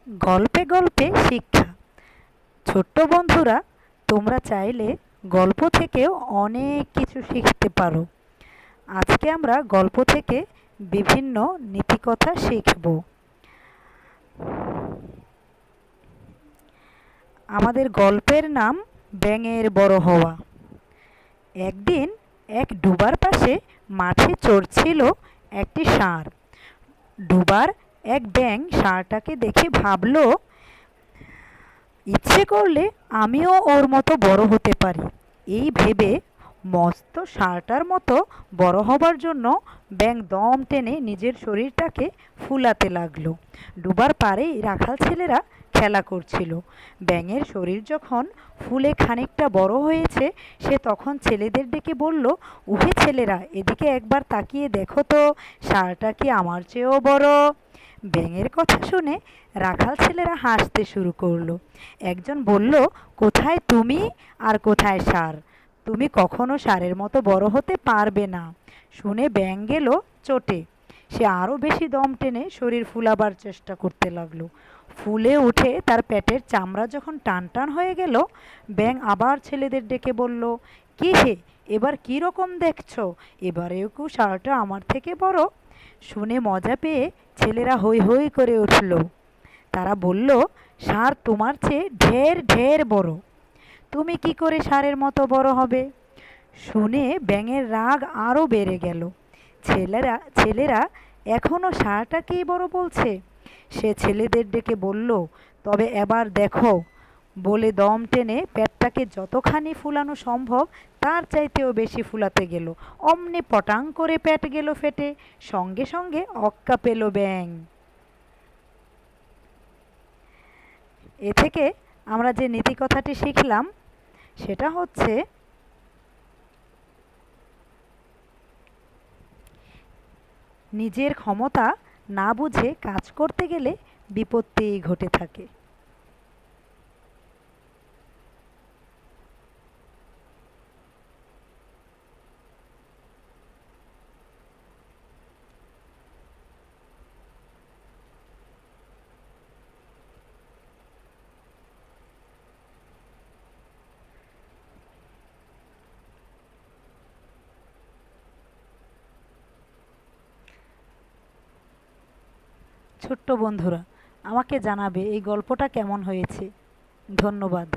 গল্পে গল্পে শিক্ষা। ছোট্ট বন্ধুরা, তোমরা চাইলে গল্প থেকেও অনেক কিছু শিখতে পারো। আজকে আমরা গল্প থেকে বিভিন্ন নীতিকথা শিখব। আমাদের গল্পের নাম ব্যাঙের বড় হওয়া। একদিন এক ডুবার পাশে মাঠে চড়ছিল একটি ষাঁড়। ডুবার এক ব্যাঙ ষাঁড়টাকে দেখে ভাবল, ইচ্ছে করলে আমিও ওর মতো বড় হতে পারি। এই ভেবে মস্ত ষাঁড়টার মতো বড় হবার জন্য ব্যাঙ দম টেনে নিজের শরীরটাকে ফুলাতে লাগলো। ডুবার পাড়েই রাখাল ছেলেরা খেলা করছিল। ব্যাঙের শরীর যখন ফুলে খানিকটা বড় হয়েছে, সে তখন ছেলেদের ডেকে বলল, উহে ছেলেরা, এদিকে একবার তাকিয়ে দেখো তো, ষাঁড়টা কি আমার চেয়েও বড়। ব্যাঙের কথা শুনে রাখাল ছেলেরা হাসতে শুরু করলো। একজন বলল, কোথায় তুমি আর কোথায় ষাঁড়? তুমি কখনো ষাঁড়ের মতো বড় হতে পারবে না। শুনে ব্যাঙ গেল চটে। সে আরও বেশি দম টেনে শরীর ফুলাবার চেষ্টা করতে লাগলো। ফুলে উঠে তার পেটের চামড়া যখন টান টান হয়ে গেল, ব্যাঙ আবার ছেলেদের ডেকে বলল, কি হে, এবার কি রকম দেখছো? এবারেও কি ষাঁড়টা আমার থেকে বড়? শুনে মজা পেয়ে ছেলেরা হৈ হৈ করে উঠল। তারা বলল, ষাঁড় তোমার চেয়ে ঢের ঢের বড়। তুমি কি করে ষাঁড়ের মতো বড় হবে? শুনে ব্যাঙের রাগ আরও বেড়ে গেল। ছেলেরা এখনো ষাঁড়টাকেই বড় বলছে। সে ছেলেদের ডেকে বলল, তবে এবার দেখো, বলে দম টেনে পেটটাকে যতখানি ফুলানো সম্ভব তার চাইতেও বেশি ফুলাতে গেল। অমনি পটাং করে পেট গেল ফেটে। সঙ্গে সঙ্গে অক্কা পেল ব্যাঙ। এ থেকে আমরা যে নীতিকথাটি শিখলাম সেটা হচ্ছে, নিজের ক্ষমতা না বুঝে কাজ করতে গেলে বিপত্তিই ঘটে থাকে। ছোট্ট বন্ধুরা, আমাকে জানাবে এই গল্পটা কেমন হয়েছে। ধন্যবাদ।